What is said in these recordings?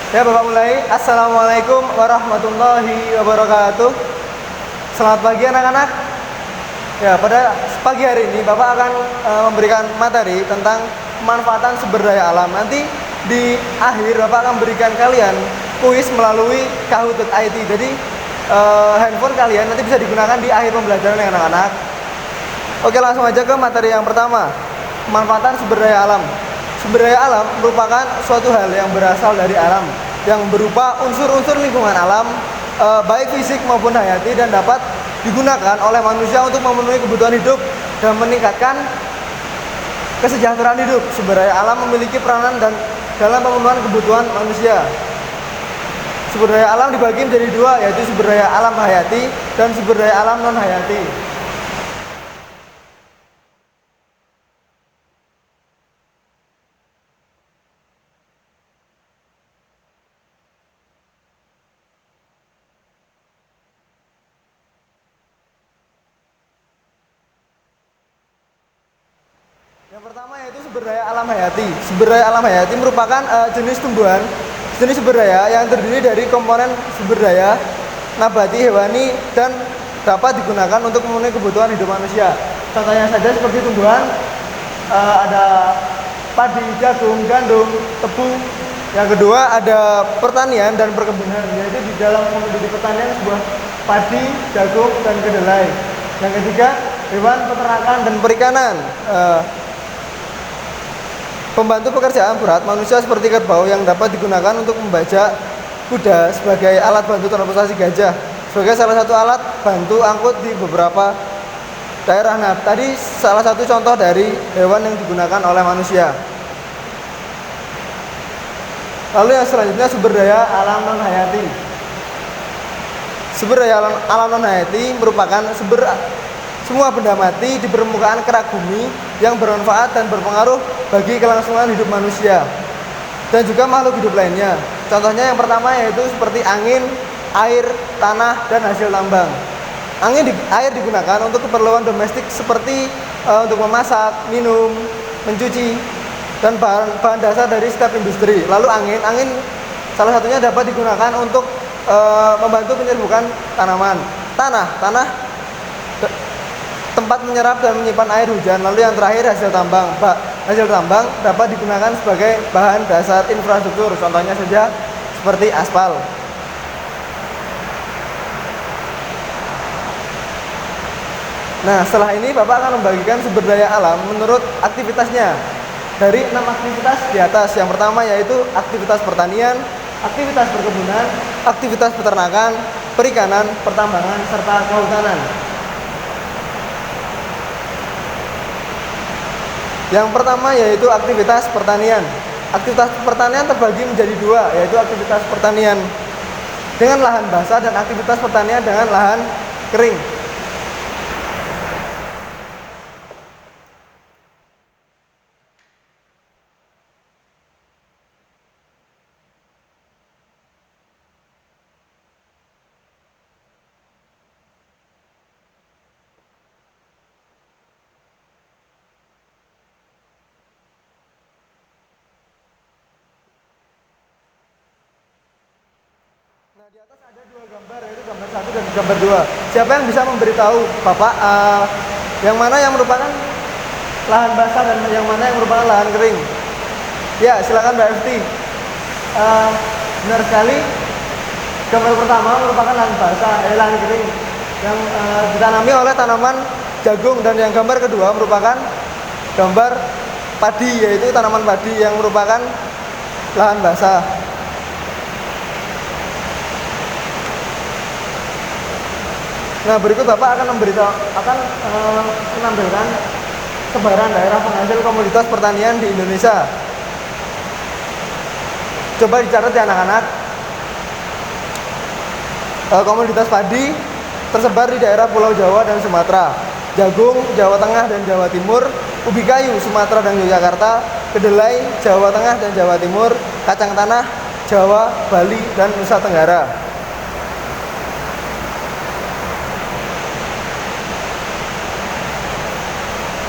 Ya, Bapak mulai. Assalamualaikum warahmatullahi wabarakatuh. Selamat pagi anak-anak. Ya, pada pagi hari ini Bapak akan memberikan materi tentang pemanfaatan sumber daya alam. Nanti di akhir Bapak akan memberikan kalian kuis melalui Kahoot.it. Jadi handphone kalian nanti bisa digunakan di akhir pembelajaran ya anak-anak. Oke, langsung aja ke materi yang pertama. Pemanfaatan sumber daya alam. Sumber daya alam merupakan suatu hal yang berasal dari alam, yang berupa unsur-unsur lingkungan alam, baik fisik maupun hayati, dan dapat digunakan oleh manusia untuk memenuhi kebutuhan hidup dan meningkatkan kesejahteraan hidup. Sumber daya alam memiliki peranan dan dalam pemenuhan kebutuhan manusia. Sumber daya alam dibagi menjadi dua, yaitu sumber daya alam hayati dan sumber daya alam non hayati. Yang pertama yaitu sumber daya alam hayati. Sumber daya alam hayati merupakan jenis tumbuhan, jenis sumber daya yang terdiri dari komponen sumber daya nabati, hewani, dan dapat digunakan untuk memenuhi kebutuhan hidup manusia. Contohnya saja seperti tumbuhan, ada padi, jagung, gandum, tebu. Yang kedua ada pertanian dan perkebunan, yaitu di dalam komoditi pertanian sebuah padi, jagung, dan kedelai. Yang ketiga hewan peternakan dan perikanan. Pembantu pekerjaan berat manusia seperti kerbau yang dapat digunakan untuk membajak kuda sebagai alat bantu transportasi gajah, sebagai salah satu alat bantu angkut di beberapa daerah. Nah, tadi salah satu contoh dari hewan yang digunakan oleh manusia. Lalu yang selanjutnya sumber daya alam non hayati. Sumber daya alam non hayati merupakan sumber semua benda mati di permukaan kerak bumi yang bermanfaat dan berpengaruh bagi kelangsungan hidup manusia dan juga makhluk hidup lainnya. Contohnya yang pertama yaitu seperti angin, air, tanah, dan hasil tambang. Air digunakan untuk keperluan domestik seperti untuk memasak, minum, mencuci, dan bahan dasar dari setiap industri. Lalu angin salah satunya dapat digunakan untuk membantu penyerbukan tanaman. Tanah tempat menyerap dan menyimpan air hujan. Lalu yang terakhir hasil tambang. Hasil tambang dapat digunakan sebagai bahan dasar infrastruktur. Contohnya saja seperti aspal. Nah, setelah ini Bapak akan membagikan sumber daya alam menurut aktivitasnya dari 6 aktivitas di atas. Yang pertama yaitu aktivitas pertanian, aktivitas perkebunan, aktivitas peternakan, perikanan, pertambangan, serta kehutanan. Yang pertama yaitu aktivitas pertanian. Aktivitas pertanian terbagi menjadi dua, yaitu aktivitas pertanian dengan lahan basah dan aktivitas pertanian dengan lahan kering. Nah, di atas ada dua gambar, yaitu gambar 1 dan gambar 2. Siapa yang bisa memberitahu Bapak yang mana yang merupakan lahan basah dan yang mana yang merupakan lahan kering? Ya, silakan Mbak Efti. Benar sekali, gambar pertama merupakan lahan basah, lahan kering yang ditanami oleh tanaman jagung, dan yang gambar kedua merupakan gambar padi, yaitu tanaman padi yang merupakan lahan basah. Nah, berikut Bapak akan menampilkan sebaran daerah penghasil komoditas pertanian di Indonesia. Coba dicatat ya anak-anak. Komoditas padi tersebar di daerah Pulau Jawa dan Sumatera, jagung Jawa Tengah dan Jawa Timur, ubi kayu Sumatera dan Yogyakarta, kedelai Jawa Tengah dan Jawa Timur, kacang tanah Jawa, Bali, dan Nusa Tenggara.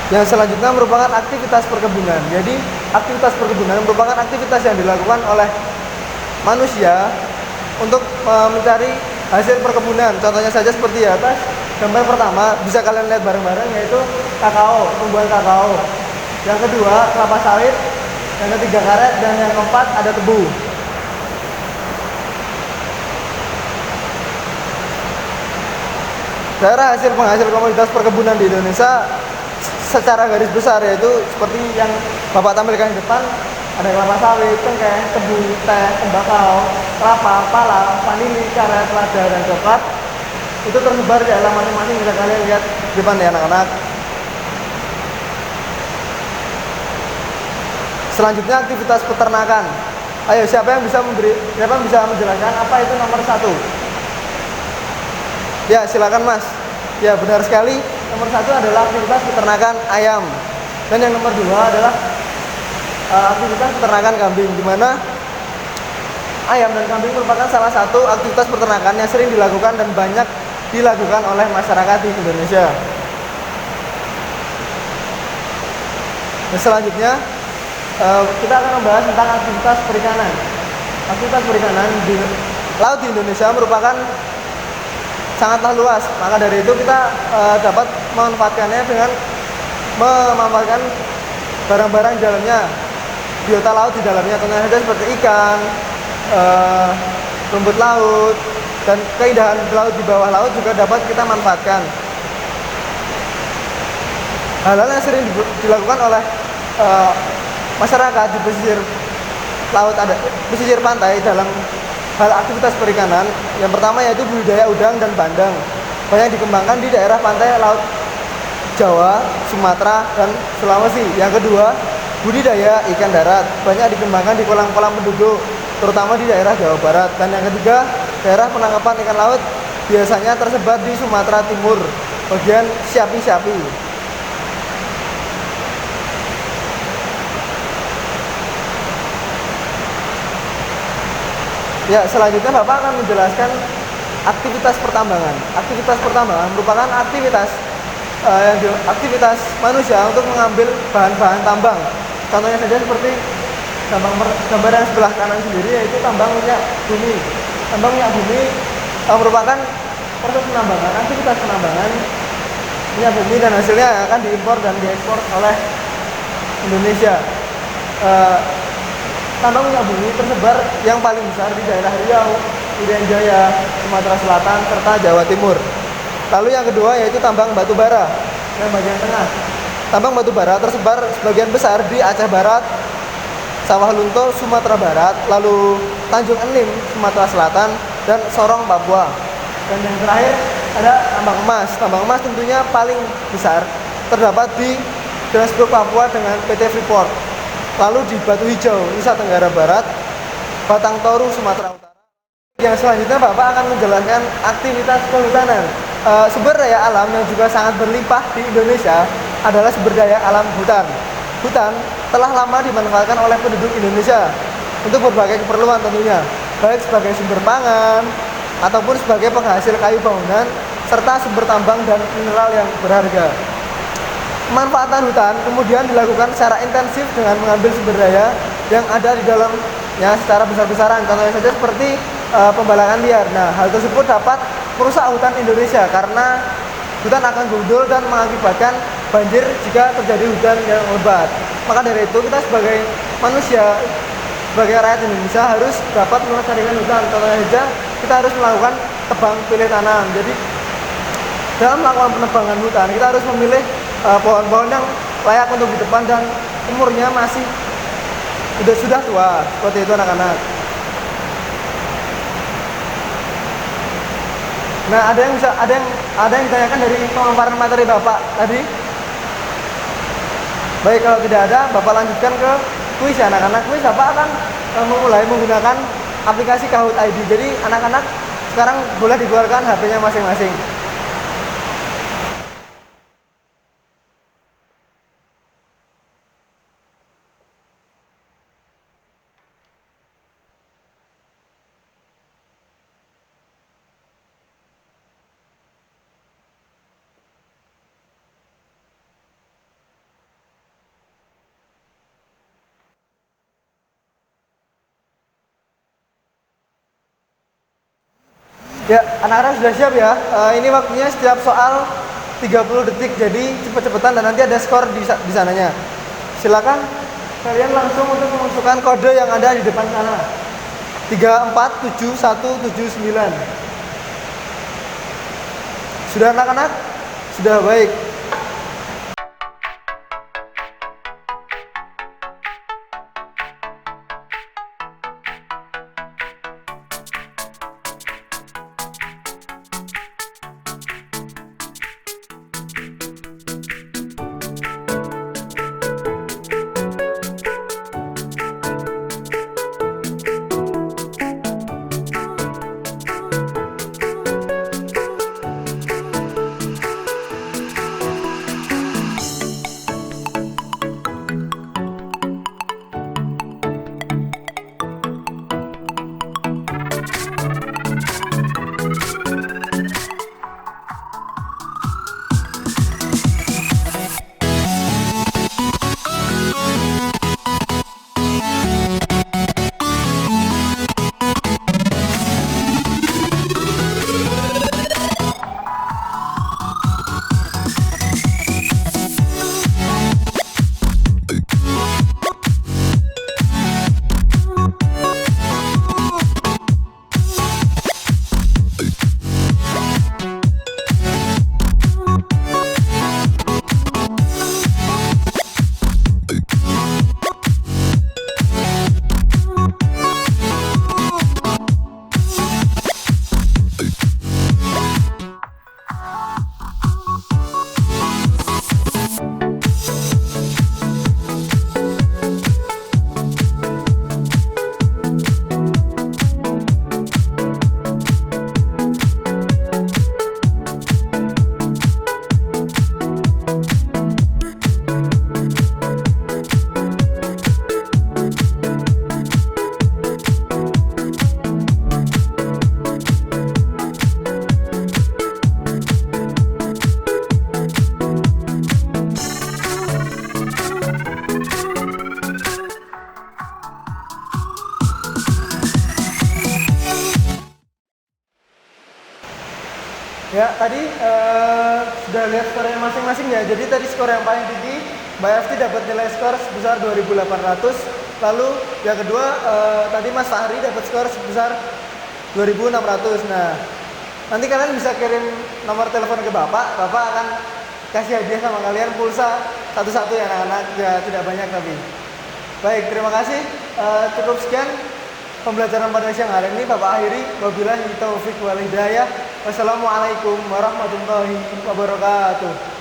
Yang selanjutnya merupakan aktivitas perkebunan. Jadi aktivitas perkebunan merupakan aktivitas yang dilakukan oleh manusia untuk mencari hasil perkebunan. Contohnya saja seperti di atas gambar pertama, bisa kalian lihat bareng-bareng, yaitu kakao, tumbuhan kakao. Yang kedua kelapa sawit, yang ketiga karet, dan yang keempat ada tebu. Daerah hasil penghasil komoditas perkebunan di Indonesia secara garis besar yaitu seperti yang Bapak tampilkan di depan, ada kelapa sawit, cengkeh, tebu, teh, tembakau, kelapa, pala, vanili, karet, lada, dan coklat. Itu tersebar di alam masing-masing, bisa kalian lihat di depan ya anak-anak. Selanjutnya aktivitas peternakan. Ayo, siapa yang bisa menjelaskan apa itu nomor 1? Ya, silakan Mas. Ya, benar sekali. Nomor 1 adalah aktivitas peternakan ayam. Dan yang nomor 2 adalah aktivitas peternakan kambing, di mana ayam dan kambing merupakan salah satu aktivitas peternakan yang sering dilakukan dan banyak dilakukan oleh masyarakat di Indonesia. Dan selanjutnya kita akan membahas tentang aktivitas perikanan. Aktivitas perikanan di laut di Indonesia merupakan sangatlah luas, maka dari itu kita dapat memanfaatkannya dengan memanfaatkan barang-barang di dalamnya, biota laut di dalamnya, contohnya saja seperti ikan, rumput laut, dan keindahan laut di bawah laut juga dapat kita manfaatkan. Hal-hal yang sering dilakukan oleh masyarakat di pesisir laut, ada pesisir pantai dalam hal aktivitas perikanan. Yang pertama yaitu budidaya udang dan bandeng, banyak dikembangkan di daerah pantai laut Jawa, Sumatera, dan Sulawesi. Yang kedua, budidaya ikan darat, banyak dikembangkan di kolam-kolam penduduk, terutama di daerah Jawa Barat. Dan yang ketiga, daerah penangkapan ikan laut biasanya tersebar di Sumatera Timur, bagian Siapi-Siapi. Ya, selanjutnya Bapak akan menjelaskan aktivitas pertambangan. Aktivitas pertambangan merupakan aktivitas manusia untuk mengambil bahan-bahan tambang. Contohnya saja seperti gambar yang sebelah kanan sendiri, yaitu tambang minyak bumi. Tambang minyak bumi merupakan proses penambangan, aktivitas penambangan minyak bumi, dan hasilnya akan diimpor dan diekspor oleh Indonesia. Tambang minyak bumi tersebar yang paling besar di daerah Riau, Irian Jaya, Sumatera Selatan, serta Jawa Timur. Lalu yang kedua yaitu tambang batu bara yang bagian tengah. Tambang batu bara tersebar sebagian besar di Aceh Barat, Sawah Lunto, Sumatera Barat, lalu Tanjung Enim, Sumatera Selatan, dan Sorong, Papua. Dan yang terakhir ada tambang emas. Tambang emas tentunya paling besar terdapat di Johannesburg, Papua dengan PT Freeport. Lalu di Batu Hijau, Nusa Tenggara Barat, Batang Toru, Sumatera Utara. Yang selanjutnya Bapak akan menjelaskan aktivitas kehutanan. Sumber daya alam yang juga sangat berlimpah di Indonesia adalah sumber daya alam hutan. Hutan telah lama dimanfaatkan oleh penduduk Indonesia untuk berbagai keperluan tentunya, baik sebagai sumber pangan ataupun sebagai penghasil kayu bangunan serta sumber tambang dan mineral yang berharga. Pemanfaatan hutan kemudian dilakukan secara intensif dengan mengambil sumber daya yang ada di dalamnya secara besar-besaran. Contohnya saja seperti pembalakan liar. Nah, hal tersebut dapat merusak hutan Indonesia karena hutan akan gundul dan mengakibatkan banjir jika terjadi hujan yang lebat. Maka dari itu kita sebagai manusia, sebagai rakyat Indonesia harus dapat melestarikan hutan. Contohnya saja kita harus melakukan tebang pilih tanam. Jadi dalam melakukan penebangan hutan kita harus memilih pohon-pohon yang layak untuk ditebang dan umurnya masih sudah tua, seperti itu anak-anak. Nah, ada yang ditanyakan dari pemaparan materi Bapak tadi. Baik, kalau tidak ada, Bapak lanjutkan ke kuis ya anak-anak. Kuis Bapak akan memulai menggunakan aplikasi Kahoot ID. Jadi anak-anak sekarang boleh dikeluarkan HP-nya masing-masing. Ya, anak-anak sudah siap ya. Ini waktunya setiap soal 30 detik, jadi cepet-cepetan dan nanti ada skor di sananya. Silakan kalian langsung untuk memasukkan kode yang ada di depan sana. 347179. Sudah anak-anak? Sudah, baik. Ya, tadi sudah lihat skornya masing-masing ya. Jadi tadi skor yang paling tinggi, Mbak Efti dapat nilai skor sebesar 2.800. Lalu yang kedua, tadi Mas Fahri dapat skor sebesar 2.600. Nah, nanti kalian bisa kirim nomor telepon ke Bapak. Bapak akan kasih hadiah sama kalian pulsa satu-satu ya anak-anak. Ya, tidak banyak tapi. Baik, terima kasih. Cukup sekian pembelajaran pada siang hari ini. Bapak akhiri, wabillahi taufiq wal hidayah. Wassalamualaikum warahmatullahi wabarakatuh.